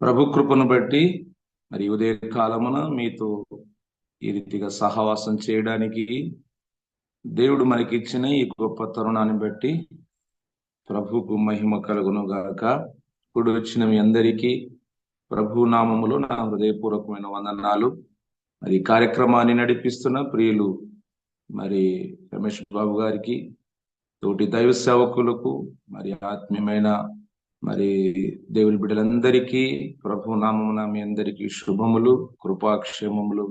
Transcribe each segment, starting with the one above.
ప్రభు కృపను బట్టి మరి ఉదయ కాలమున మీతో ఈ రీతిగా సహవాసం చేయడానికి దేవుడు మనకి ఇచ్చిన ఈ గొప్ప తరుణాన్ని బట్టి ప్రభుకు మహిమ కలుగును గాక. ఇప్పుడు వచ్చిన మీ అందరికీ ప్రభు నామములో నా హృదయపూర్వకమైన వందనాలు. మరి కార్యక్రమాన్ని నడిపిస్తున్న ప్రియులు మరి రమేష్ బాబు గారికి, తోటి దైవ సేవకులకు, మరి ఆత్మీయమైన మరి దేవుని బిడ్డలందరికీ ప్రభు నామమున మీ అందరికీ శుభములు, కృపాక్షేమములు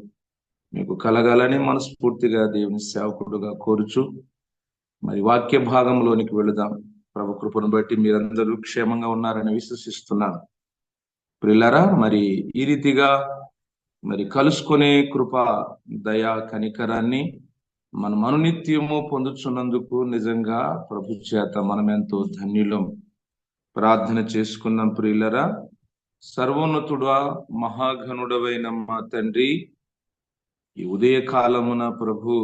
మీకు కలగాలని మనస్ఫూర్తిగా దేవుని సేవకుడుగా కోరుచు మరి వాక్య భాగంలోనికి వెళుదాం. ప్రభు కృపను బట్టి మీరందరూ క్షేమంగా ఉన్నారని విశ్వసిస్తున్నాను. ప్రియులారా, మరి ఈ రీతిగా మరి కలుసుకునే కృప, దయా, కనికరాన్ని మనం అనునిత్యము పొందుతున్నందుకు నిజంగా ప్రభు చేత మనం ఎంతో ధన్యులం. ప్రార్థన చేసుకున్నాం. ప్రియులరా, సర్వోన్నతుడా, మహాఘనుడవైన మా తండ్రి, ఈ ఉదయ కాలమున ప్రభు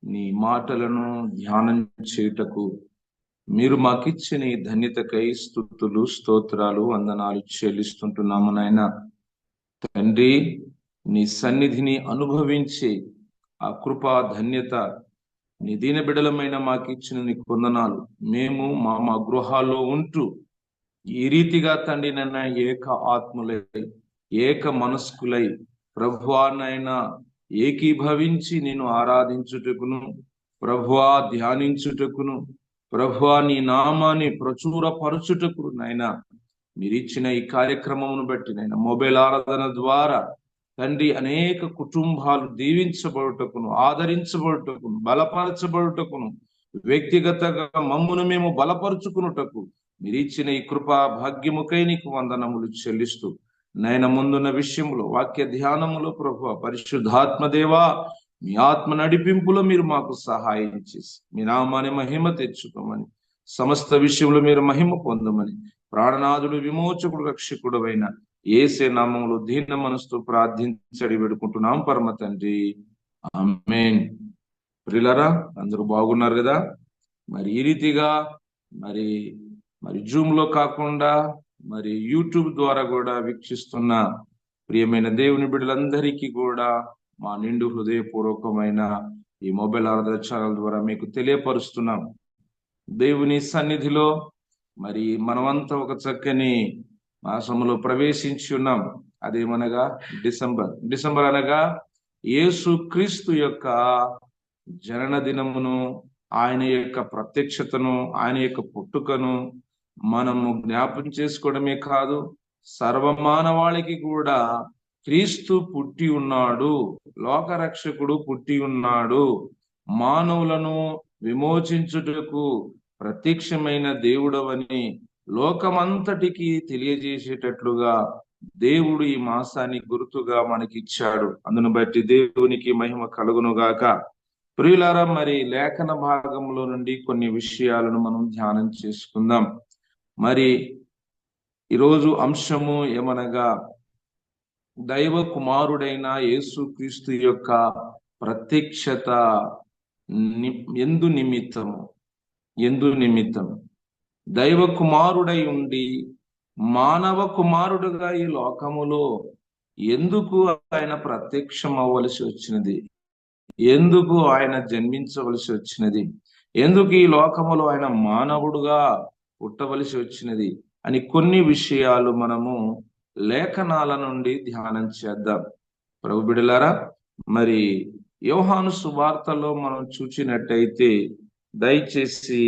నీ మాటలను ధ్యానం చేయుటకు మీరు మాకిచ్చిన ఈ ధన్యతకై స్తుతులు, స్తోత్రాలు, వందనాలు చెల్లిస్తుంటున్నాము. నాయన తండ్రి, నీ సన్నిధిని అనుభవించి ఆ కృపా ధన్యత నీ దీన బిడలమైన మాకిచ్చిన నీ వందనాలు. మేము మా గృహాల్లో ఉంటూ ఈ రీతిగా తండ్రి నన్న ఏక ఆత్ములై, ఏక మనస్కులై ప్రభువానైనా ఏకీభవించి నేను ఆరాధించుటకును, ప్రభువా ధ్యానించుటకును, ప్రభువా నీ నామాన్ని ప్రచురపరచుటకు నైనా మీరు ఇచ్చిన ఈ కార్యక్రమమును బట్టి నైనా మొబైల్ ఆరాధన ద్వారా తండ్రి అనేక కుటుంబాలు దీవించబడుటకును, ఆదరించబడుటకును, బలపరచబడుటకును, వ్యక్తిగతంగా మమ్మును మేము బలపరుచుకున్నటకు మీరు ఇచ్చిన ఈ కృపా భాగ్యముకై నీకు వందనములు చెల్లిస్తూ నైన ముందున్న విషయంలో వాక్య ధ్యానములో ప్రభు పరిశుద్ధాత్మదేవా మీ ఆత్మ నడిపింపులో మీరు మాకు సహాయం చేసి మీ నామాన్ని మహిమ తెచ్చుకోమని, సమస్త విషయంలో మీరు మహిమ పొందమని ప్రాణనాథుడు, విమోచకుడు, రక్షకుడు అయిన యేసే నామములో దీన మనసుతో ప్రార్థించడి వేడుకుంటున్నాం పరమ తండ్రి, ఆమేన్. ప్రియులారా, అందరూ బాగున్నారు కదా? మరి ఈ రీతిగా మరి జూమ్ లో కాకుండా మరి యూట్యూబ్ ద్వారా కూడా వీక్షిస్తున్న ప్రియమైన దేవుని బిడ్డలందరికీ కూడా మా నిండు హృదయపూర్వకమైన ఈ మొబైల్ ఆరాధన ఛానల్ ద్వారా మీకు తెలియపరుస్తున్నాం. దేవుని సన్నిధిలో మరి మనమంతా ఒక చక్కని మాసములో ప్రవేశించి ఉన్నాం. అదేమనగా డిసెంబర్ అనగా యేసు క్రీస్తు యొక్క జనన దినమును, ఆయన యొక్క ప్రత్యక్షతను, ఆయన యొక్క పుట్టుకను మనము జ్ఞాపం చేసుకోవడమే కాదు, సర్వమానవాళికి కూడా క్రీస్తు పుట్టి ఉన్నాడు, లోకరక్షకుడు పుట్టి ఉన్నాడు, మానవులను విమోచించుటకు ప్రత్యక్షమైన దేవుడవని లోకమంతటికి తెలియజేసేటట్లుగా దేవుడు ఈ మాసాన్ని గుర్తుగా మనకిచ్చాడు. అందును బట్టి దేవునికి మహిమ కలుగునుగాక. ప్రియులారా, మరి లేఖన భాగంలో నుండి కొన్ని విషయాలను మనం ధ్యానం చేసుకుందాం. మరి ఈరోజు అంశము ఏమనగా దైవ కుమారుడైన యేసు క్రీస్తు యొక్క ప్రత్యక్షత ఎందు నిమిత్తము దైవ కుమారుడై ఉండి మానవ కుమారుడుగా ఈ లోకములో ఎందుకు ఆయన ప్రత్యక్షం అవ్వవలసి వచ్చినది, ఎందుకు ఆయన జన్మించవలసి వచ్చినది, ఎందుకు ఈ లోకములో ఆయన మానవుడుగా పుట్టవలసి వచ్చినది అని కొన్ని విషయాలు మనము లేఖనాల నుండి ధ్యానం చేద్దాం. ప్రభు బిడ్డలారా, మరి యోహాను సువార్తలో మనం చూచినట్టయితే దయచేసి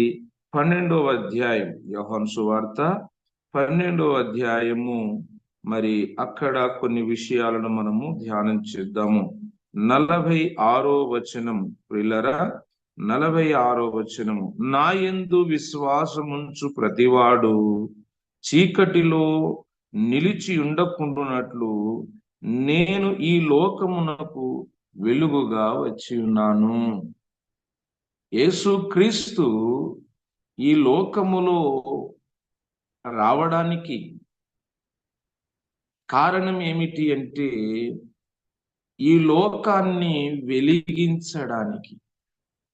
12వ అధ్యాయం, యోహాను సువార్త 12వ అధ్యాయము, మరి అక్కడ కొన్ని విషయాలను మనము ధ్యానం చేద్దాము. 46వ వచనం. ప్రియులారా, 46వ వచనము, నా యందు విశ్వాసముంచు ప్రతివాడు చీకటిలో నిలిచి ఉండకుండునట్లు నేను ఈ లోకమునకు వెలుగుగా వచ్చి ఉన్నాను. యేసు క్రీస్తు ఈ లోకములో రావడానికి కారణం ఏమిటి అంటే, ఈ లోకాన్ని వెలిగించడానికి.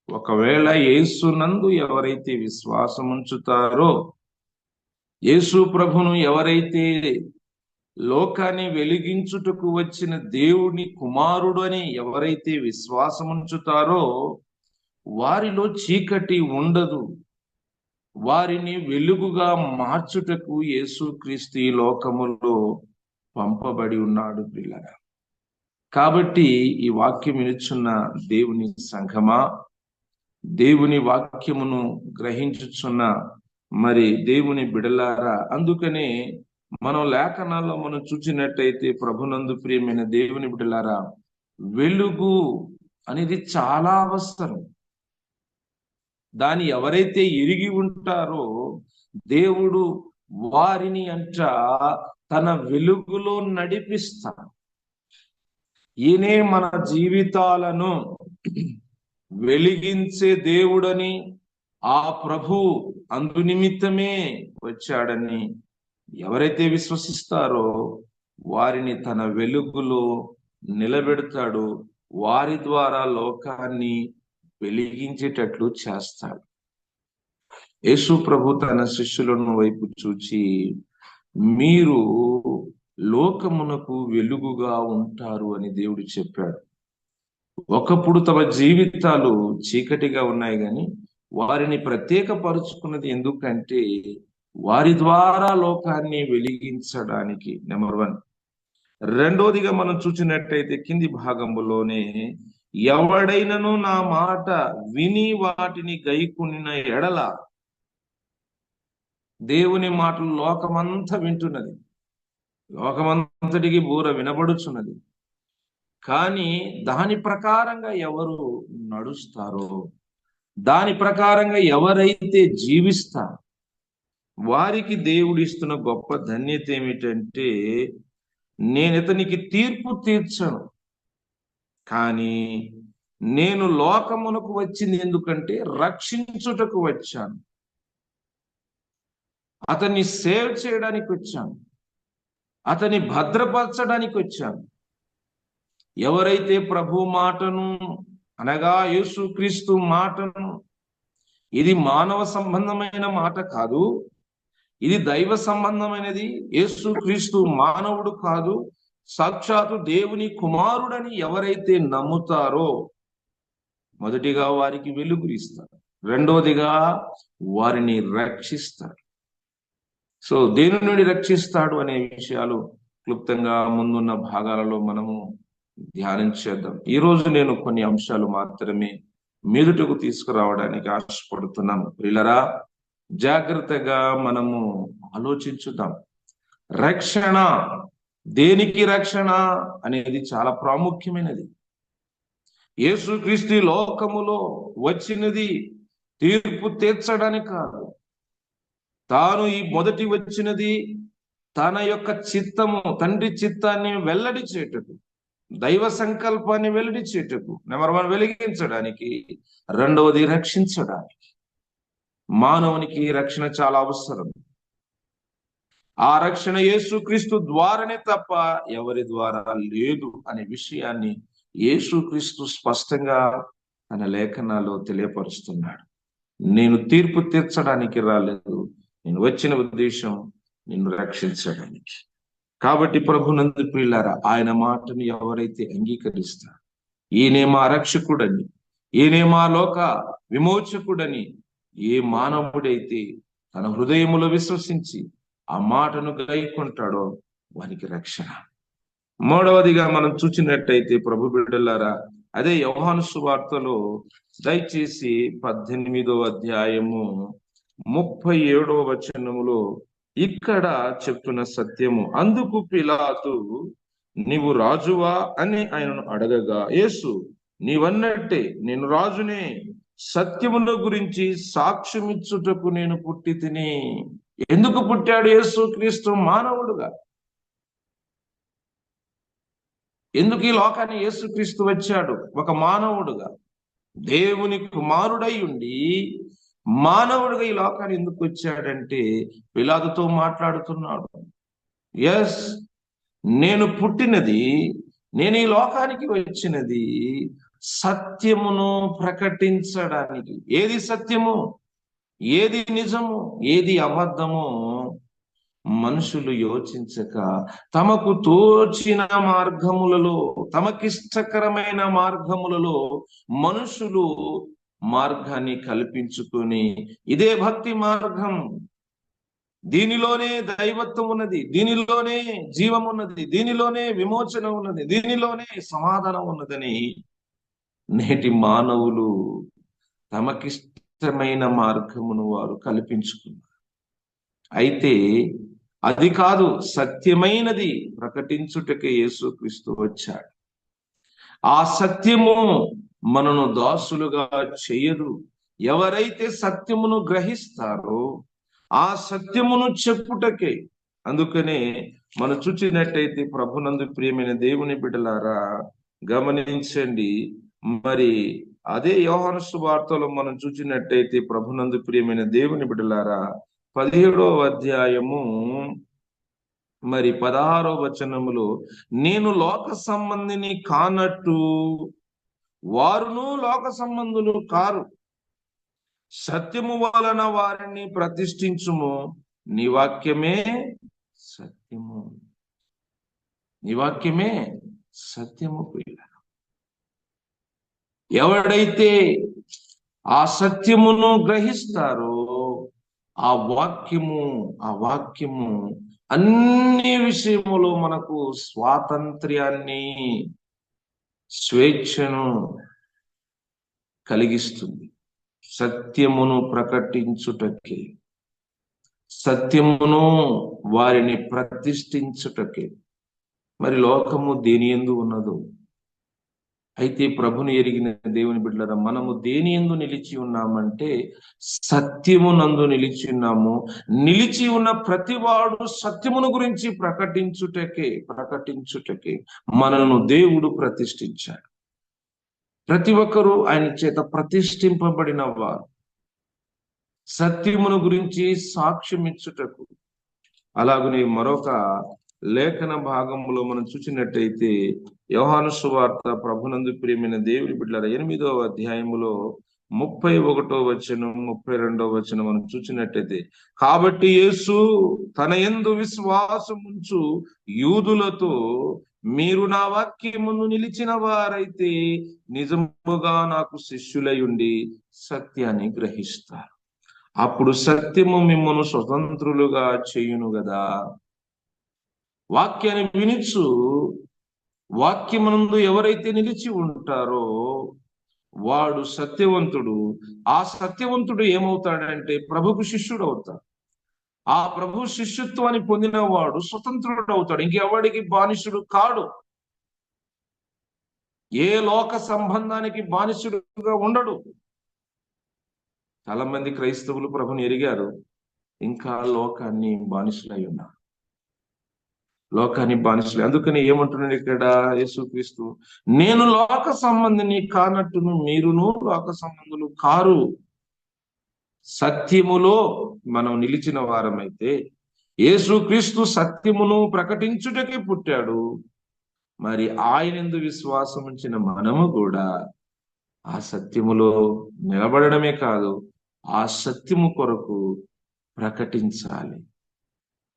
ఒకవేళ యేసునందు ఎవరైతే విశ్వాసం ఉంచుతారో, యేసు ప్రభును ఎవరైతే లోకాన్ని వెలిగించుటకు వచ్చిన దేవుని కుమారుడు అని ఎవరైతే విశ్వాసం ఉంచుతారో వారిలో చీకటి ఉండదు. వారిని వెలుగుగా మార్చుటకు యేసుక్రీస్తు ఈ లోకములో పంపబడి ఉన్నాడు పిల్లగా. కాబట్టి ఈ వాక్యం వినుచున్న దేవుని సంఘమా, దేవుని వాక్యమును గ్రహించుచున్న మరి దేవుని బిడలారా, అందుకనే మనం లేఖనాల్లో మనం చూసినట్టయితే ప్రభునందు ప్రియమైన దేవుని బిడలారా, వెలుగు అనేది చాలా అవసరం. దాన్ని ఎవరైతే ఎరిగి ఉంటారో దేవుడు వారిని తన వెలుగులో నడిపిస్తాడు. ఈయనే మన జీవితాలను వెలిగించే దేవుడని, ఆ ప్రభు అందు నిమిత్తమే వచ్చాడని ఎవరైతే విశ్వసిస్తారో వారిని తన వెలుగులో నిలబెడతాడు. వారి ద్వారా లోకాన్ని వెలిగించేటట్లు చేస్తాడు. యేసు ప్రభు తన శిష్యులను వైపు చూచి, మీరు లోకమునకు వెలుగుగా ఉంటారు అని దేవుడు చెప్పాడు. ఒకప్పుడు తమ జీవితాలు చీకటిగా ఉన్నాయి, కానీ వారిని ప్రత్యేకపరుచుకున్నది ఎందుకంటే వారి ద్వారా లోకాన్ని వెలిగించడానికి. నెంబర్ 1. రెండోదిగా మనం చూసినట్టయితే కింది భాగంలోనే, ఎవడైనను నా మాట విని వాటిని గైకొనిన ఎడల, దేవుని మాటలు లోకమంతా వింటున్నది, లోకమంతటికి బూర వినబడుచున్నది, కానీ దాని ప్రకారంగా ఎవరు నడుస్తారో, దాని ప్రకారంగా ఎవరైతే జీవిస్తారో వారికి దేవుడు ఇస్తున్న గొప్ప ధన్యత ఏమిటంటే, నేను ఇతనికి తీర్పు తీర్చను, కానీ నేను లోకమునకు వచ్చింది ఎందుకంటే రక్షించుటకు వచ్చాను, అతన్ని సేవ్ చేయడానికి వచ్చాను, అతన్ని భద్రపరచడానికి వచ్చాను. ఎవరైతే ప్రభు మాటను అనగా యేసుక్రీస్తు మాటను, ఇది మానవ సంబంధమైన మాట కాదు, ఇది దైవ సంబంధమైనది, యేసుక్రీస్తు మానవుడు కాదు, సాక్షాత్తు దేవుని కుమారుడని ఎవరైతే నమ్ముతారో మొదటిగా వారికి వెలుగు ఇస్తారు, రెండోదిగా వారిని రక్షిస్తాడు. సో దేని నుండి రక్షిస్తాడు అనే విషయాలు క్లుప్తంగా ముందున్న భాగాలలో మనము ధ్యానం చేద్దాం. ఈ రోజు నేను కొన్ని అంశాలు మాత్రమే మీదుటకు తీసుకురావడానికి ఆశపడుతున్నాను. ప్రియులరా, జాగ్రత్తగా మనము ఆలోచించుదాం. రక్షణ, దేనికి రక్షణ అనేది చాలా ప్రాముఖ్యమైనది. యేసుక్రీస్తు లోకములో వచ్చినది తీర్పు తీర్చడానికి కాదు, తాను ఈ మొదటి వచ్చినది తన యొక్క చిత్తము, తండ్రి చిత్తాన్ని వెల్లడి చేయుటకు, దైవ సంకల్పాన్ని వెల్లడి చేయుటకు, నెంబర్ 1 వెలిగించడానికి, రెండవది రక్షించడానికి. మానవునికి రక్షణ చాలా అవసరం. ఆ రక్షణ యేసుక్రీస్తు ద్వారానే తప్ప ఎవరి ద్వారా లేదు అనే విషయాన్ని యేసుక్రీస్తు స్పష్టంగా తన లేఖనాల్లో తెలియపరుస్తున్నాడు. నేను తీర్పు తీర్చడానికి రాలేదు, నేను వచ్చిన ఉద్దేశం నిన్ను రక్షించడానికి. కాబట్టి ప్రభునందు ప్రియులారా, ఆయన మాటను ఎవరైతే అంగీకరిస్తారు, ఈయనే మా రక్షకుడని, ఈయనే మా లోక విమోచకుడని ఏ మానవుడైతే తన హృదయములో విశ్వసించి ఆ మాటను గైకొంటాడో వానికి రక్షణ. మూడవదిగా మనం చూసినట్టయితే ప్రభు బిడ్డలారా, అదే యోహాను సువార్తలో దయచేసి 18వ అధ్యాయము 37వ వచనములో ఇక్కడ చెప్తున్న సత్యము. అందుకు పిలాతు, నీవు రాజువా అని ఆయనను అడగగా, యేసు, నీవన్నట్టే నేను రాజునే, సత్యముల గురించి సాక్ష్యమిచ్చుటకు నేను పుట్టి తిని. ఎందుకు పుట్టాడు యేసుక్రీస్తు? మానవుడుగా. ఎందుకు ఈ లోకాన్ని యేసుక్రీస్తు వచ్చాడు? ఒక మానవుడుగా, దేవుని కుమారుడై ఉండి మానవుడిగా ఈ లోకాన్ని ఎందుకు వచ్చాడంటే పిలాతుతో మాట్లాడుతున్నాడు. ఎస్, నేను పుట్టినది, నేను ఈ లోకానికి వచ్చినది సత్యమును ప్రకటించడానికి. ఏది సత్యము, ఏది నిజము, ఏది అబద్ధము మనుషులు యోచించక తమకు తోచిన మార్గములలో, తమకిష్టకరమైన మార్గములలో మనుషులు మార్గాన్ని కల్పించుకొని, ఇదే భక్తి మార్గం, దీనిలోనే దైవత్వం ఉన్నది, దీనిలోనే జీవం ఉన్నది, దీనిలోనే విమోచన ఉన్నది, దీనిలోనే సమాధానం ఉన్నదని నేటి మానవులు తమకిష్టమైన మార్గమును వారు కల్పించుకున్నారు. అయితే అది కాదు, సత్యమైనది ప్రకటించుటకే యేసుక్రీస్తు వచ్చాడు. ఆ సత్యము మనను దాసులుగా చేయదు. ఎవరైతే సత్యమును గ్రహిస్తారో ఆ సత్యమును చెప్పుటకే. అందుకనే మనం చూచినట్టయితే ప్రభునందు ప్రియమైన దేవుని బిడ్డలారా గమనించండి, మరి అదే యోహాను సువార్తలో మనం చూచినట్టయితే ప్రభునందు ప్రియమైన దేవుని బిడ్డలారా 17వ అధ్యాయము మరి 16వ వచనములో, నేను లోక సంబంధిని కానట్టు వారును లోక సంబంధులు కారు, సత్యము వలన వారిని ప్రతిష్ఠించుము, నీ వాక్యమే సత్యము, నీ వాక్యమే సత్యము. ఎవడైతే ఆ సత్యమును గ్రహిస్తారో ఆ వాక్యము అన్ని విషయములో మనకు స్వాతంత్ర్యాన్ని, స్వేచ్ఛను కలిగిస్తుంది. సత్యమును ప్రకటించుటకే, సత్యమును వారిని ప్రతిష్ఠించుటకే. మరి లోకము దేని యందు ఉన్నదో, అయితే ప్రభుని ఎరిగిన దేవుని బిడ్డలారా మనము దేని యందు నిలిచి ఉన్నామంటే సత్యమునందు నిలిచి ఉన్నాము. నిలిచి ఉన్న ప్రతివాడు సత్యమును గురించి ప్రకటించుటకే మనను దేవుడు ప్రతిష్ఠించాడు. ప్రతి ఒక్కరూ ఆయన చేత ప్రతిష్ఠింపబడిన వారు సత్యమును గురించి సాక్ష్యం ఇచ్చుటకు. అలాగనే మరొక లేఖన భాగంలో మనం చూసినట్టయితే యోహాను సువార్త ప్రభునందు ప్రియమైన దేవుని బిడ్డలారా 8వ అధ్యాయములో 31వ వచనం 32వ వచనం మనం చూసినట్టయితే, కాబట్టి యేసు తన యందు విశ్వాసముంచు యూదులతో, మీరు నా వాక్యమును నిలిచిన వారైతే నిజముగా నాకు శిష్యులై ఉండి సత్యాన్ని గ్రహిస్తారు. అప్పుడు సత్యము మిమ్మల్ని స్వతంత్రులుగా చేయును కదా. వాక్యాన్ని వినిచు వాక్యమునందు ఎవరైతే నిలిచి ఉంటారో వాడు సత్యవంతుడు. ఆ సత్యవంతుడు ఏమవుతాడంటే ప్రభుకు శిష్యుడు అవుతాడు. ఆ ప్రభు శిష్యత్వాన్ని పొందిన వాడు స్వతంత్రుడు అవుతాడు, ఇంకెవడికి బానిసుడు కాడు. ఏ లోక సంబంధానికి బానిసుడుగా ఉండడు. చాలా మంది క్రైస్తవులు ప్రభుని ఎరిగారు, ఇంకా లోకాన్ని బానిసులై ఉన్నారు. లోకాన్ని బానిసలే. అందుకని ఏమంటున్నాడు ఇక్కడ యేసుక్రీస్తు, నేను లోక సంబంధిని కానట్టును మీరును లోక సంబంధులు కారు. సత్యములో మనం నిలిచిన వారమైతే, యేసుక్రీస్తు సత్యమును ప్రకటించుటకే పుట్టాడు. మరి ఆయనందు విశ్వాసం ఉంచిన మనము కూడా ఆ సత్యములో నిలబడమే కాదు, ఆ సత్యము కొరకు ప్రకటించాలి.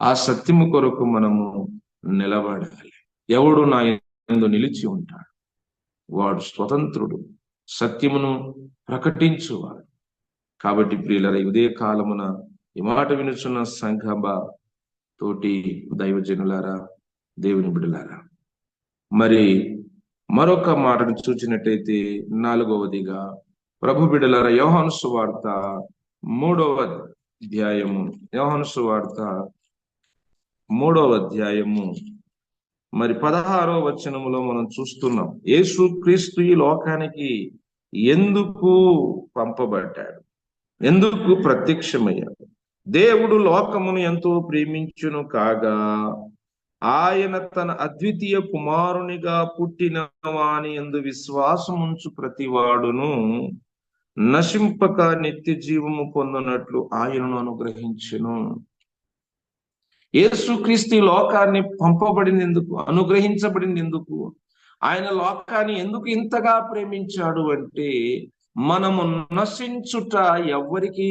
ఆ సత్యము కొరకు మనము నిలబడాలి. ఎవడు నా యందు నిలిచి ఉంటాడు వాడు స్వతంత్రుడు, సత్యమును ప్రకటించువాడు. కాబట్టి ప్రియులారా, ఉదయ కాలమున ఈ మాట వినుచున్న సంఘం తోటి దైవజనులారా, దేవుని బిడ్డలారా, మరి మరొక మాటను చూచినట్టయితే 4వదిగా ప్రభు బిడ్డలారా, యోహాను సువార్త 3వ అధ్యాయము, యోహాను సువార్త 3వ అధ్యాయము మరి 16వ వచనములో మనం చూస్తున్నాం, యేసుక్రీస్తు ఈ లోకానికి ఎందుకు పంపబడ్డాడు, ఎందుకు ప్రత్యక్షమయ్యాడు. దేవుడు లోకమును ఎంతో ప్రేమించును కాగా ఆయన తన అద్వితీయ కుమారునిగా పుట్టిన వాని యందు విశ్వాసముంచు ప్రతివాడును నశింపక నిత్య జీవము పొందునట్లు ఆయనను అనుగ్రహించును. యేసుక్రీస్తు లోకాన్ని పంపబడింది ఎందుకు, అనుగ్రహించబడింది ఎందుకు, ఆయన లోకాన్ని ఎందుకు ఇంతగా ప్రేమించాడు అంటే, మనము నశించుట ఎవ్వరికి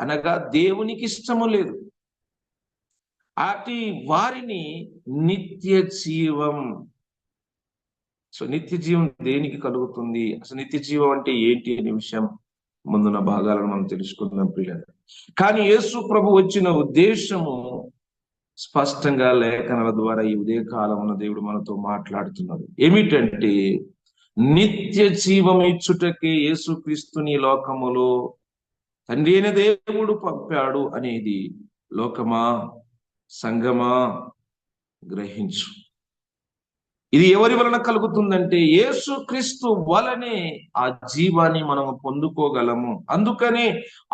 అనగా దేవునికి ఇష్టము లేదు. అటు వారిని నిత్య జీవం. సో నిత్య జీవం దేనికి కలుగుతుంది, అసలు నిత్య జీవం అంటే ఏంటి అనే విషయం ముందున్న భాగాలను మనం తెలుసుకుందాం ప్రియులారా. కానీ యేసు ప్రభు వచ్చిన ఉద్దేశము స్పష్టంగా లేఖనాల ద్వారా ఈ ఉదయ కాలమున దేవుడు మనతో మాట్లాడుతున్నాడు. ఏమిటంటే నిత్య జీవం ఇచ్చుటకే యేసుక్రీస్తుని లోకములో తండ్రి అయిన దేవుడు పంపాడు అనేది లోకమా, సంఘమా గ్రహించు. ఇది ఎవరి వలన కలుగుతుందంటే యేసుక్రీస్తు వలనే ఆ జీవాన్ని మనం పొందుకోగలము. అందుకనే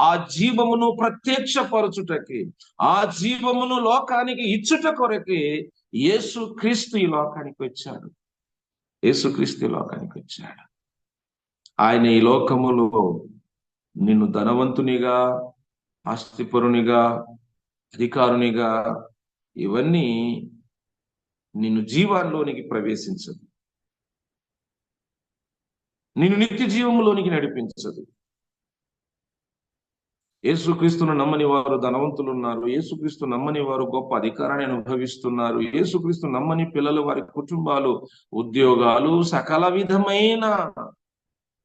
ఆ జీవమును ప్రత్యక్షపరచుటకి, ఆ జీవమును లోకానికి ఇచ్చుట కొరకే యేసుక్రీస్తు ఈ లోకానికి వచ్చాడు. యేసుక్రీస్తు ఈ లోకానికి వచ్చాడు. ఆయన ఈ లోకములో నిన్ను ధనవంతునిగా, ఆస్తిపరునిగా, అధికారునిగా ఇవన్నీ నిన్ను జీవాల్లోనికి ప్రవేశించదు, నిన్ను నిత్య జీవములోనికి నడిపించదు. యేసుక్రీస్తును నమ్మని వారు ధనవంతులు ఉన్నారు, యేసుక్రీస్తు నమ్మని వారు గొప్ప అధికారాన్ని అనుభవిస్తున్నారు, యేసుక్రీస్తు నమ్మని పిల్లలు, వారి కుటుంబాలు, ఉద్యోగాలు, సకల విధమైన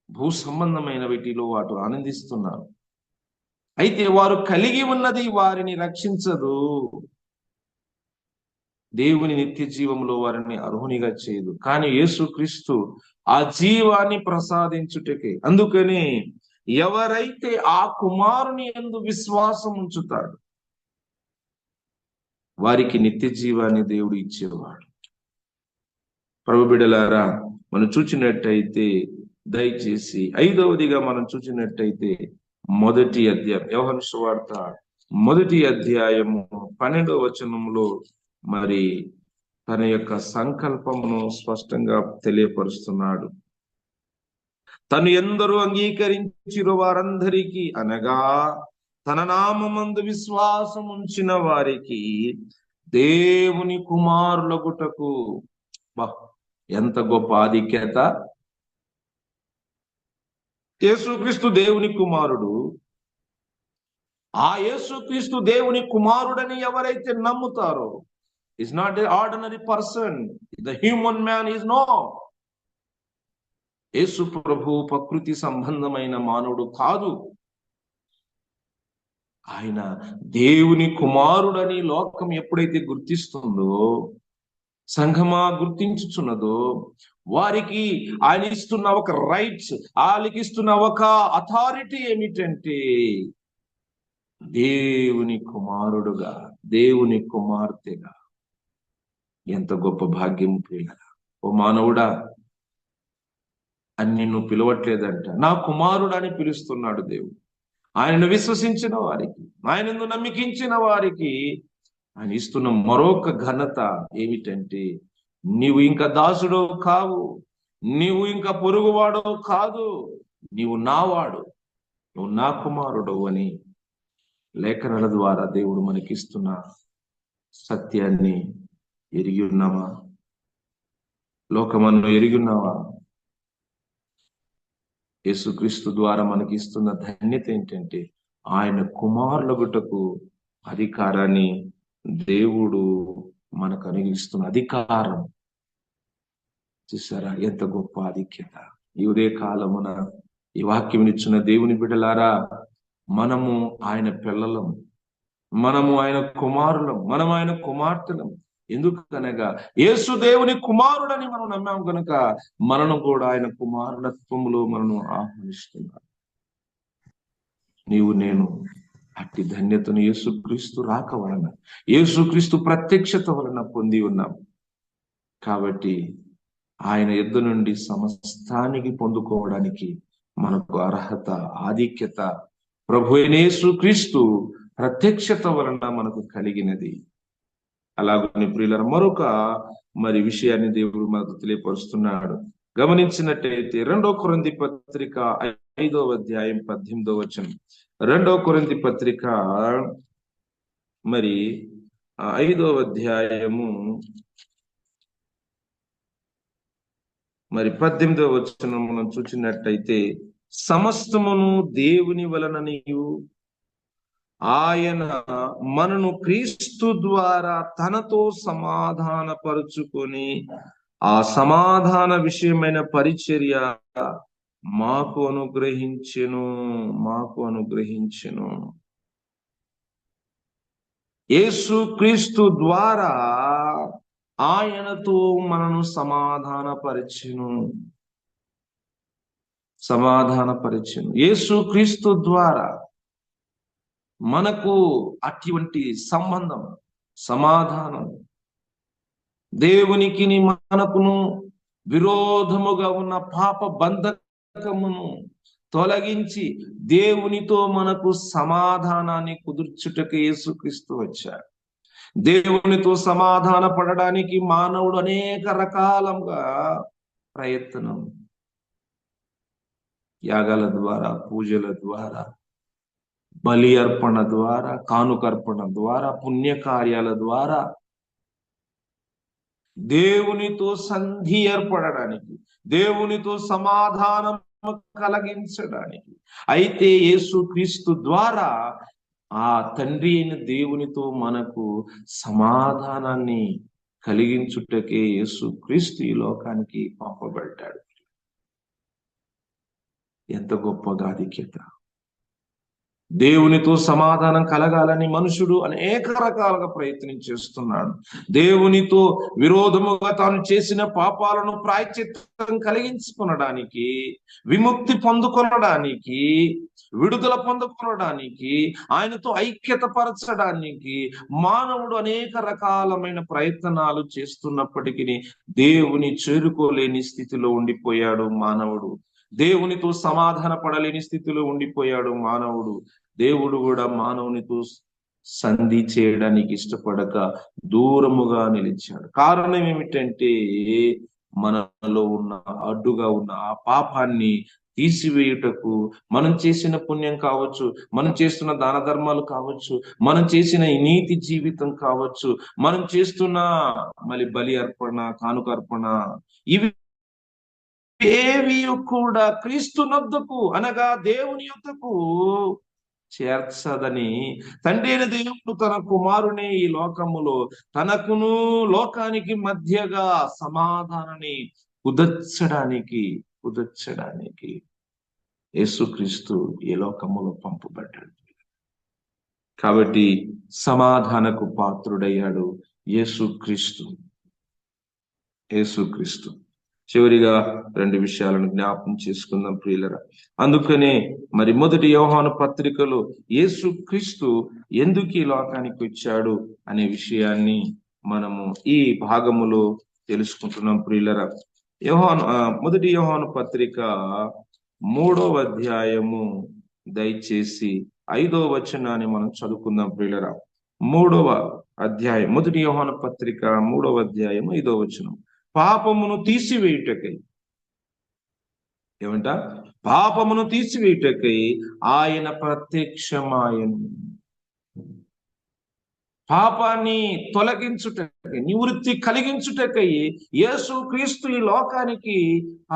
భూ సంబంధమైన వీటిలో వారు ఆనందిస్తున్నారు. అయితే వారు కలిగి ఉన్నది వారిని రక్షించదు, దేవుని నిత్య జీవంలో వారిని అర్హునిగా చేయదు. కానీ యేసుక్రీస్తు ఆ జీవాన్ని ప్రసాదించుటకే, అందుకని ఎవరైతే ఆ కుమారుని యందు విశ్వాసం ఉంచుతాడు వారికి నిత్య జీవాన్ని దేవుడు ఇచ్చేవాడు. ప్రభు బిడ్డలారా, మనం చూచినట్టయితే దయచేసి 5వదిగా మనం చూచినట్టయితే మొదటి అధ్యాయం, యోహాను సువార్త 1వ అధ్యాయము 12వ వచనంలో మరి తన యొక్క సంకల్పమును స్పష్టంగా తెలియపరుస్తున్నాడు. తను ఎందరూ అంగీకరించిరో వారందరికీ, అనగా తన నామమందు విశ్వాసం ఉంచిన వారికి దేవుని కుమారులగుటకు. ఎంత గొప్ప ఆధిక్యత! యేసుక్రీస్తు దేవుని కుమారుడు. ఆ యేసుక్రీస్తు దేవుని కుమారుడని ఎవరైతే నమ్ముతారో, is not an ordinary person, the human man is no. యేసు ప్రభు ప్రకృతి సంబంధమైన మానవుడు కాదు, ఆయన దేవుని కుమారుడని లోకం ఎప్పుడైతే గుర్తిస్తుందో, సంఘమా గుర్తించుచున్నదో, వారికి ఆయన ఇస్తున్న ఒక రైట్స్, వాళ్ళకి ఇస్తున్న ఒక అథారిటీ ఏమిటంటే దేవుని కుమారుడుగా, దేవుని కుమార్తెగా. ఎంత గొప్ప భాగ్యం ప్రియులారా! ఓ మానవుడా, అని నిన్ను పిలవట్లేదంట, నా కుమారుడు అని పిలుస్తున్నాడు దేవుడు. ఆయనను విశ్వసించిన వారికి, ఆయనను నమ్మికించిన వారికి ఆయన ఇస్తున్న మరొక ఘనత ఏమిటంటే, నీవు ఇంకా దాసుడు కావు, నీవు ఇంకా పొరుగువాడో కాదు, నీవు నావాడు, నువ్వు నా కుమారుడు అని లేఖనాల ద్వారా దేవుడు మనకిస్తున్న సత్యాన్ని ఎరిగి ఉన్నామా? లోకమన్ను ఎరిగి ఉన్నావా? యేసుక్రీస్తు ద్వారా మనకి ఇస్తున్న ధన్యత ఏంటంటే, ఆయన కుమారులగుటకు అధికారాన్ని దేవుడు మనకు అనుగ్రహిస్తున్న అధికారం. చూసారా ఎంత గొప్ప ఆధిక్యత! ఈ ఉదయ కాలమున ఈ వాక్యం ఇచ్చిన దేవుని బిడ్డలారా, మనము ఆయన పిల్లలం, మనము ఆయన కుమారులం, మనం ఆయన కుమార్తెలం. ఎందుకనగా యేసు దేవుని కుమారుడని మనం నమ్మాం కనుక మనను కూడా ఆయన కుమారులత్వములో మనను ఆహ్వానిస్తున్నాడు. నీవు నేను అట్టి ధన్యతను యేసుక్రీస్తు రాక వలన, యేసుక్రీస్తు ప్రత్యక్షత వలన పొంది ఉన్నాం. కాబట్టి ఆయన యుద్ధ నుండి సమస్తానికి పొందుకోవడానికి మనకు అర్హత, ఆధిక్యత ప్రభు అయిన యేసుక్రీస్తు ప్రత్యక్షత వలన మనకు కలిగినది. అలాగని ప్రియులారా, మరొక విషయాన్ని దేవుడు మనకు తెలియపరుస్తున్నాడు. గమనించినట్టయితే 2వ కొరింథీ పత్రిక 5వ అధ్యాయం 18వ వచనం. 2వ కొరింథీ పత్రిక 5వ అధ్యాయము 18వ వచనం మనం చూసినట్టయితే, సమస్తమును దేవుని వలననియు ఆయన మనను క్రీస్తు ద్వారా తనతో సమాధానపరుచుకొని ఆ సమాధాన విషయమైన పరిచర్య మాకు అనుగ్రహించెను. యేసు క్రీస్తు ద్వారా ఆయనతో మనను సమాధానపరిచెను. యేసు క్రీస్తు ద్వారా మనకు అటువంటి సంబంధం, సమాధానం, దేవునికి మనకును విరోధముగా ఉన్న పాప బంధకమును తొలగించి దేవునితో మనకు సమాధానాన్ని కుదుర్చుటకు యేసుక్రీస్తు వచ్చాడు. దేవునితో సమాధాన పడడానికి మానవుడు అనేక రకాలుగా ప్రయత్నం, యాగాల ద్వారా, పూజల ద్వారా, బలి అర్పణ ద్వారా, కానుకర్పణ ద్వారా, పుణ్యకార్యాల ద్వారా దేవునితో సంధి ఏర్పడడానికి, దేవునితో సమాధానం కలిగించడానికి. అయితే యేసుక్రీస్తు ద్వారా ఆ తండ్రి అయిన దేవునితో మనకు సమాధానాన్ని కలిగించుటకే యేసుక్రీస్తు ఈ లోకానికి పంపబడ్డాడు. ఎంత గొప్ప ఆధిక్యత! దేవునితో సమాధానం కలగాలని మనుషుడు అనేక రకాలుగా ప్రయత్నం చేస్తున్నాడు. దేవునితో విరోధముగా తాను చేసిన పాపాలను ప్రాయశ్చిత్తం కలిగించుకొనడానికి, విముక్తి పొందుకొనడానికి, విడుదల పొందుకొనడానికి, ఆయనతో ఐక్యత పరచడానికి మానవుడు అనేక రకాలమైన ప్రయత్నాలు చేస్తున్నప్పటికీ దేవుని చేరుకోలేని స్థితిలో ఉండిపోయాడు మానవుడు. దేవునితో సమాధాన పడలేని స్థితిలో ఉండిపోయాడు మానవుడు. దేవుడు కూడా మానవునితో సంధి చేయడానికి ఇష్టపడక దూరముగా నిలిచాడు. కారణం ఏమిటంటే మనలో ఉన్న అడ్డుగా ఉన్న ఆ పాపాన్ని తీసివేయుటకు, మనం చేసిన పుణ్యం కావచ్చు, మనం చేస్తున్న దాన ధర్మాలు కావచ్చు, మనం చేసిన నీతి జీవితం కావచ్చు, మనం చేస్తున్న మళ్ళీ బలి అర్పణ, కానుక అర్పణ, ఇవి ఏవి కూడా క్రీస్తునొద్దకు అనగా దేవుని యొద్దకు చేర్చదని తండ్రి అయిన దేవుడు తన కుమారుని ఈ లోకములో తనకును లోకానికి మధ్యగా సమాధానాన్ని కుదర్చడానికి యేసుక్రీస్తు ఈ లోకములో పంపబడ్డాడు. కాబట్టి సమాధానకు పాత్రుడయ్యాడు యేసుక్రీస్తు. చివరిగా 2 విషయాలను జ్ఞాపకం చేసుకుందాం ప్రియులరా. అందుకనే మరి 1 యోహాను పత్రికలో యేసుక్రీస్తు ఎందుకు ఈ లోకానికి వచ్చాడు అనే విషయాన్ని మనము ఈ భాగములో తెలుసుకుంటున్నాం ప్రియులరా. 1 యోహాను పత్రిక 3వ అధ్యాయము దయచేసి 5వ వచనాన్ని మనం చదువుకుందాం ప్రియులరా. 3వ అధ్యాయం 1 యోహాను పత్రిక 3వ అధ్యాయం 5వ వచనం. పాపమును తీసివేయుటకై, పాపమును తీసివేయుటకై ఆయన ప్రత్యక్షమాయెను. పాపాన్ని తొలగించుటకై, నివృత్తి కలిగించుటకై యేసుక్రీస్తు ఈ లోకానికి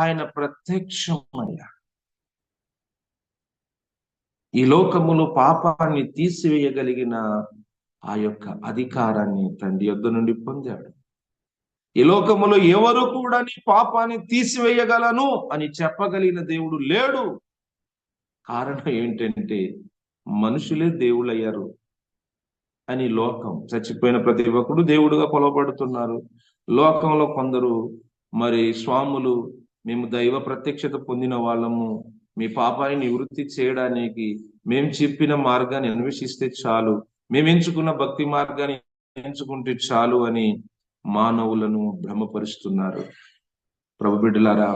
ఆయన ప్రత్యక్షమయ్యాడు. ఈ లోకములో పాపాన్ని తీసివేయగలిగిన ఆ యొక్క అధికారాన్ని తండ్రి యొద్ద నుండి పొందాడు. ఈ లోకములో ఎవరు కూడా నీ పాపాన్ని తీసివేయగలను అని చెప్పగలిగిన దేవుడు లేడు. కారణం ఏంటంటే మనుషులే దేవుళ్ళయ్యారు అని లోకం, చచ్చిపోయిన ప్రతి ఒక్కడు దేవుడుగా కొలవబడుతున్నారు. లోకంలో కొందరు మరి స్వాములు, మేము దైవ ప్రత్యక్షత పొందిన వాళ్ళము, మీ పాపాన్ని నివృత్తి చేయడానికి మేము చెప్పిన మార్గాన్ని అన్వేషిస్తే చాలు, మేము ఎంచుకున్న భక్తి మార్గాన్ని ఎంచుకుంటే చాలు అని మానవులను భ్రమపరుస్తున్నారు. ప్రభు బిడ్డలారా,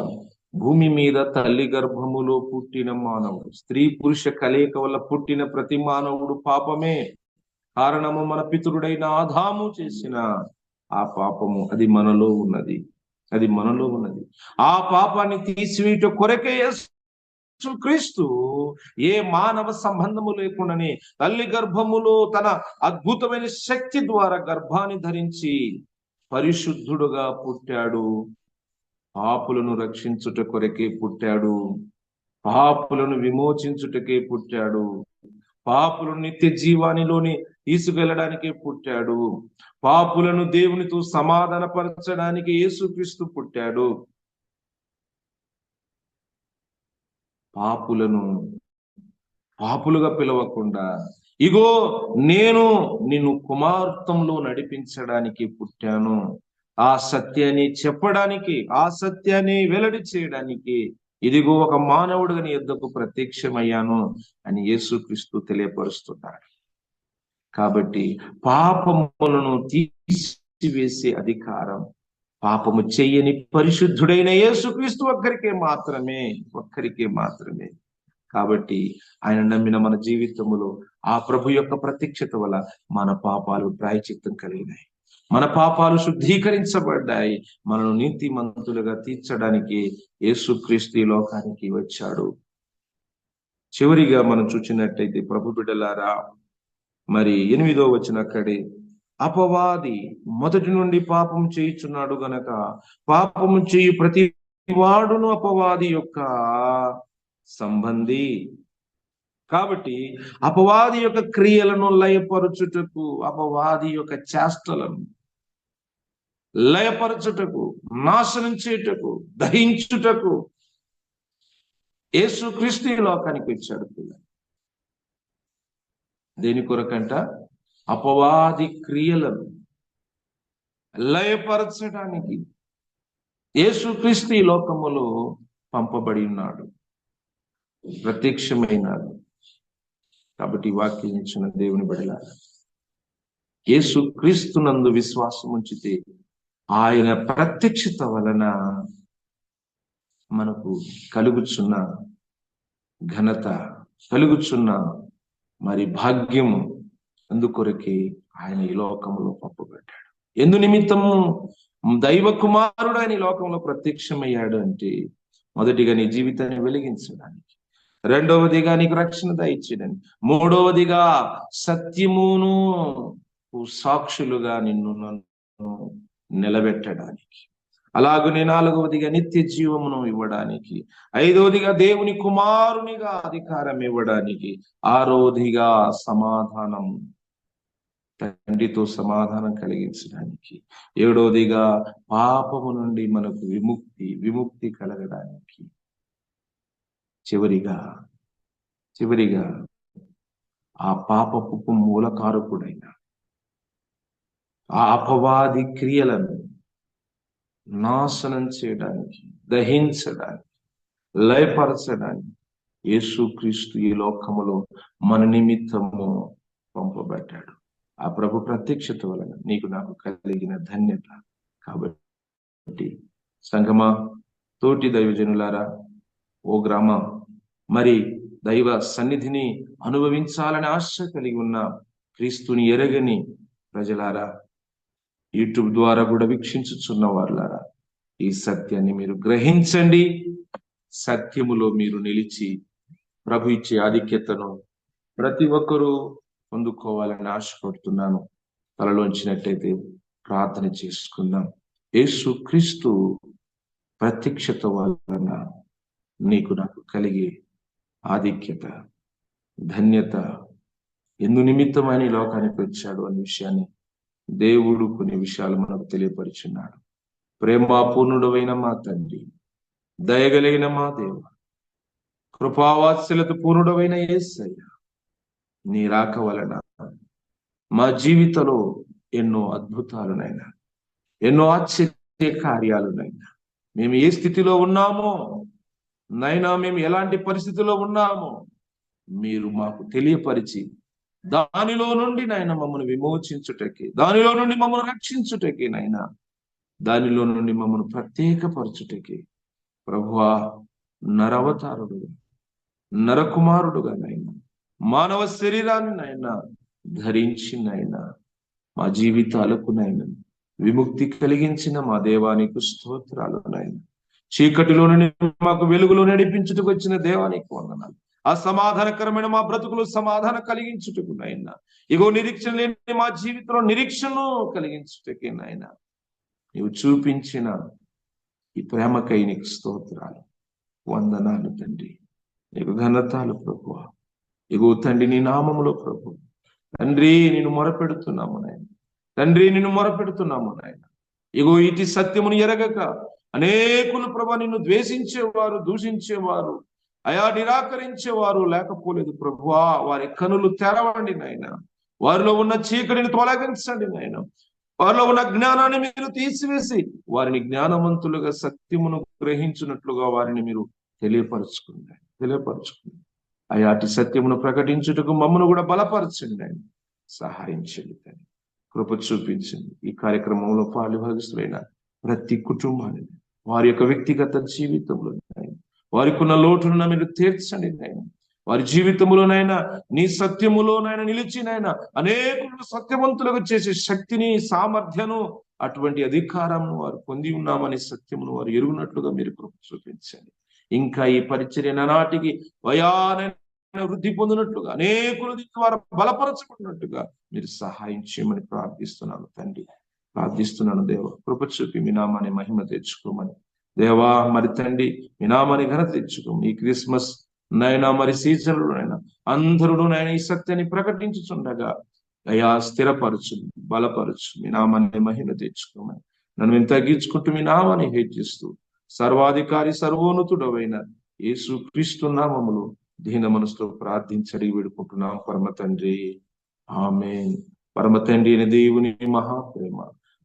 భూమి మీద తల్లి గర్భములో పుట్టిన మానవుడు, స్త్రీ పురుష కలయిక వల్ల పుట్టిన ప్రతి మానవుడు పాపమే. కారణము మన పితరుడైన ఆదాము చేసిన ఆ పాపము, అది మనలో ఉన్నది. ఆ పాపాన్ని తీసివేయుట కొరకే యేసుక్రీస్తు ఏ మానవ సంబంధము లేకుండానే తల్లి గర్భములో తన అద్భుతమైన శక్తి ద్వారా గర్భాన్ని ధరించి పరిశుద్ధుడుగా పుట్టాడు. పాపులను రక్షించుట కొరకే పుట్టాడు, పాపులను విమోచించుటకే పుట్టాడు, పాపులను నిత్య జీవానిలోని తీసుకెళ్ళడానికి పుట్టాడు. పాపులను దేవునితో సమాధానపరచడానికి యేసుక్రీస్తు పుట్టాడు. పాపులుగా పిలవకుండా, ఇగో నేను నిన్ను కుమార్తెంలో నడిపించడానికి పుట్టాను, ఆ సత్యాన్ని చెప్పడానికి, ఆ సత్యాన్ని వెల్లడి చేయడానికి, ఇదిగో ఒక మానవుడుగా నీ యొద్దకు ప్రత్యక్షమయ్యాను అని యేసుక్రీస్తు తెలియపరుస్తున్నాడు. కాబట్టి పాపములను తీసివేసే అధికారం పాపము చెయ్యని పరిశుద్ధుడైన యేసుక్రీస్తు ఒక్కరికే మాత్రమే. కాబట్టి ఆయన నమ్మిన మన జీవితములో ఆ ప్రభు యొక్క ప్రత్యక్షత వల్ల మన పాపాలు ప్రాయశ్చిత్తం కలిగినాయి, మన పాపాలు శుద్ధీకరించబడ్డాయి. మనను నీతిమంతులుగా తీర్చడానికి యేసుక్రీస్తు ఈ లోకానికి వచ్చాడు. చివరిగా మనం చూసినట్టయితే ప్రభు బిడ్డలారా, మరి 8వ వచనం అక్కడే, అపవాది మొదటి నుండి పాపం చేయుచున్నాడు గనక పాపము చేయు ప్రతి వాడును అపవాది యొక్క సంబంధి. కాబట్టి అపవాది యొక్క క్రియలను లయపరచుటకు, అపవాది యొక్క చేష్టలను లయపరచుటకు, నాశనం చేయుటకు, దహించుటకు యేసుక్రీస్తు ఈ లోకానికి వచ్చాడు. దేని కొరకంట? అపవాది క్రియలను లయపరచడానికి యేసుక్రీస్తు ఈ లోకములో పంపబడి ఉన్నాడు, ప్రత్యక్షమైనాడు. కాబట్టి వాక్యం ఇచ్చిన దేవుని బిడ్డలారా, యేసుక్రీస్తునందు విశ్వాసం ఉంచితే ఆయన ప్రత్యక్షత వలన మనకు కలుగుచున్న ఘనత, కలుగుచున్న మరి భాగ్యము, అందుకొరకే ఆయన ఈ లోకంలో పంపబడ్డాడు. ఎందు నిమిత్తము దైవ కుమారుడు ఆయన ఈ లోకంలో ప్రత్యక్షమయ్యాడు అంటే, మొదటిగా నీ జీవితాన్ని వెలిగించడానికి, రెండవదిగా నీకు రక్షణ దయచేయడానికి, మూడవదిగా సత్యమును సాక్షులుగా నిన్ను నిలబెట్టడానికి, అలాగనే నాలుగవదిగా నిత్య జీవమును ఇవ్వడానికి, ఐదవదిగా దేవుని కుమారునిగా అధికారం ఇవ్వడానికి, ఆరవదిగా సమాధానం, తండ్రితో సమాధానం కలిగించడానికి, ఏడవదిగా పాపము నుండి మనకు విముక్తి కలగడానికి, చివరిగా ఆ పాపపు మూలకారకుడైన ఆ అపవాది క్రియలను నాశనం చేయడానికి, దహించడానికి, లయపరచడానికి యేసుక్రీస్తు ఈ లోకములో మన నిమిత్తము పంపబడ్డాడు. ఆ ప్రభు ప్రత్యక్షత వలన నీకు నాకు కలిగిన ధన్యత. కాబట్టి సంగమా, తోటి దైవజనులారా, ఓ గ్రామ, మరి దైవ సన్నిధిని అనుభవించాలని ఆశ కలిగి ఉన్న క్రీస్తుని ఎరగని ప్రజలారా, యూట్యూబ్ ద్వారా కూడా వీక్షించుచున్న వారులారా, ఈ సత్యాన్ని మీరు గ్రహించండి. సత్యములో మీరు నిలిచి ప్రభు ఇచ్చే ఆధిక్యతను ప్రతి ఒక్కరూ పొందుకోవాలని ఆశపడుతున్నాను. తలలోంచినట్టయితే ప్రార్థన చేసుకుందాం. యేసుక్రీస్తు ప్రత్యక్షత వలన నీకు నాకు కలిగే ఆధిక్యత, ధన్యత, ఎందు నిమిత్తమైన ఈ లోకానికి వచ్చాడు అనే విషయాన్ని దేవుడు కొన్ని విషయాలు మనకు తెలియపరిచున్నాడు. ప్రేమాపూర్ణుడైన మా తండ్రి, దయగలిగిన మా దేవ, కృపావాత్సల్యత పూర్ణుడైన యేసయ్య, నీ రాక వలన మా జీవితంలో ఎన్నో అద్భుతాలునైనా, ఎన్నో ఆశ్చర్య కార్యాలునైనా, మేము ఏ స్థితిలో ఉన్నామో నైనా, మేము ఎలాంటి పరిస్థితిలో ఉన్నామో మీరు మాకు తెలియపరిచి, దానిలో నుండి నైనా మమ్మల్ని విమోచించుటకి, దానిలో నుండి మమ్మల్ని రక్షించుటకి నైనా, దానిలో నుండి మమ్మల్ని ప్రత్యేకపరచుటకి ప్రభువా, నరవతారుడుగా, నరకుమారుడుగా నైనా, మానవ శరీరాన్ని నైనా ధరించి నైనా మా జీవితాలకు నైనా విముక్తి కలిగించిన మా దేవానికి స్తోత్రాలు నైనా. చీకటిలో నుండి మాకు వెలుగులో నడిపించుటకు వచ్చిన దేవానికి వందనాలు. ఆ సమాధానకరమైన మా బ్రతుకులు సమాధానం కలిగించుటకు నైనా, ఇగో నిరీక్షణ లేని మా జీవితంలో నిరీక్షను కలిగించుటకే నైనా నీవు చూపించిన ఈ ప్రేమకై నీకు స్తోత్రాలు, వందనాలు తండ్రి. నీకు ఘనతలు ప్రభువా. ఇగో తండ్రి నీ నామములో ప్రభు తండ్రి నిన్ను మొరపెడుతున్నాము నాయన. తండ్రి నిన్ను మొరపెడుతున్నాము నాయన. ఇగో ఇటు సత్యమును ఎరగక అనేకులు ప్రభు నిన్ను ద్వేషించేవారు, దూషించేవారు, అయా నిరాకరించేవారు లేకపోలేదు ప్రభువా. వారి కనులు తెరవండి నాయన. వారిలో ఉన్న చీకటిని తొలగించండి నాయన. వారిలో ఉన్న జ్ఞానాన్ని మీరు తీసివేసి వారిని జ్ఞానవంతులుగా సత్యమును గ్రహించినట్లుగా వారిని మీరు తెలియపరచుకుని అయా అటు సత్యమును ప్రకటించుటకు మమ్మను కూడా బలపరచండి ఆయన. సహాయించండి తండ్రి, కృప చూపించండి. ఈ కార్యక్రమంలో పాలుభాగస్తులైన ప్రతి కుటుంబాన్ని వారి యొక్క వ్యక్తిగత జీవితంలో వారికి ఉన్న లోటును మీరు తీర్చండి నాయన. వారి జీవితంలోనైనా నీ సత్యములోనైనా నిలిచినైనా అనేకులను సత్యవంతులుగా చేసే శక్తిని, సామర్థ్యను, అటువంటి అధికారంను వారు పొంది ఉన్నామని సత్యమును వారు ఎరుగునట్లుగా మీరు కృప చూపించండి. ఇంకా ఈ పరిచర్య నాటికి వృద్ధి పొందినట్లుగా అనేకులు వారు బలపరచుకున్నట్టుగా మీరు సహాయం చేయమని ప్రార్థిస్తున్నాను తండ్రి. ప్రార్థిస్తున్నాను దేవ, కృప చూపి మీ నామాన్ని మహిమ తెచ్చుకోమని. దేవా మరి తండ్రి మీ నామాన్ని ఘనత తెచ్చుకోమని. ఈ క్రిస్మస్ నైనా మరి సీజన్లోనైనా అందరూ నాయన ఈ సత్యాన్ని ప్రకటించుచుండగా అయా స్థిరపరచు, బలపరచు, మీ నామాన్ని మహిమ తెచ్చుకోమని. నన్ను మేము తగ్గించుకుంటూ మీ నామాన్ని హెచ్చిస్తూ సర్వాధికారి సర్వోన్నతుడవైన యేసు క్రీస్తు నామములో దీన మనసుతో ప్రార్థించడి వేడుకుంటున్నాం పరమ తండ్రి. ఆమేన్. పరమ తండ్రి అయిన దేవుని మహాప్రేమ,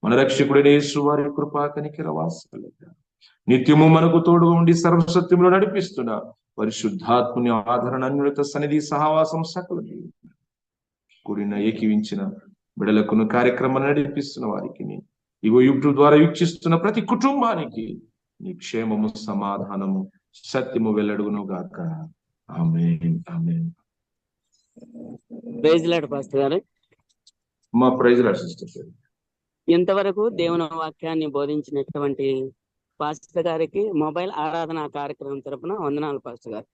మన రక్షకుడైన యేసు వారి కృపా కనికర వాత్సల్యత నిత్యము మనకు తోడుగా ఉండి సర్వసత్యంలో నడిపిస్తున్న పరిశుద్ధాత్ముని ఆదరణ, అన్యులత సన్నిధి, సహవాసం సకల కూడిన ఏకీవించిన బిడలకును కార్యక్రమాన్ని నడిపిస్తున్న వారికి, ఇగో యూట్యూబ్ ద్వారా వీక్షిస్తున్న ప్రతి కుటుంబానికి నీ క్షేమము, సమాధానము, సత్యము వెల్లడుగును గాక. ఆమేన్. ఆమేన్. ప్రైజ్ లార్డ్ పాస్టర్ గారు. మా ప్రైజ్ లార్డ్ సిస్టర్. ఇంతవరకు దేవుని వాక్యాన్ని బోధించినటువంటి పాస్టర్ గారికి మొబైల్ ఆరాధన కార్యక్రమం తరపున వందనాలు పాస్టర్ గారు.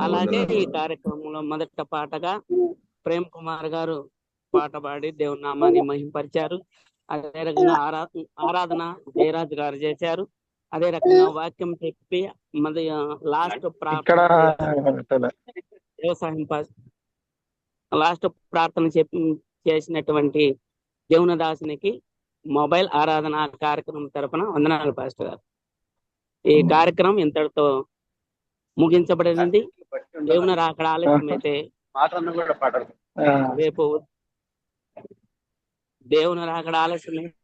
అలాగే ఈ కార్యక్రమంలో మొదట పాటగా ప్రేమ్ కుమార్ గారు పాట పాడి దేవుని నామాన్ని మహింపరిచారు. అదే రకంగా ఆరాధన జయరాజ్ గారు చేశారు. అదే రకంగా వాక్యం చెప్పి లాస్ట్ ప్రార్థన చేసినటువంటి దేవునదాసునికి మొబైల్ ఆరాధన కార్యక్రమం తరపున వందనాలు పాస్టర్ గారు. ఈ కార్యక్రమం ఇంతటితో ముగించబడింది. దేవుని రాకడ ఆలస్యం అయితే రేపు దేవుని రాకడ ఆలస్యం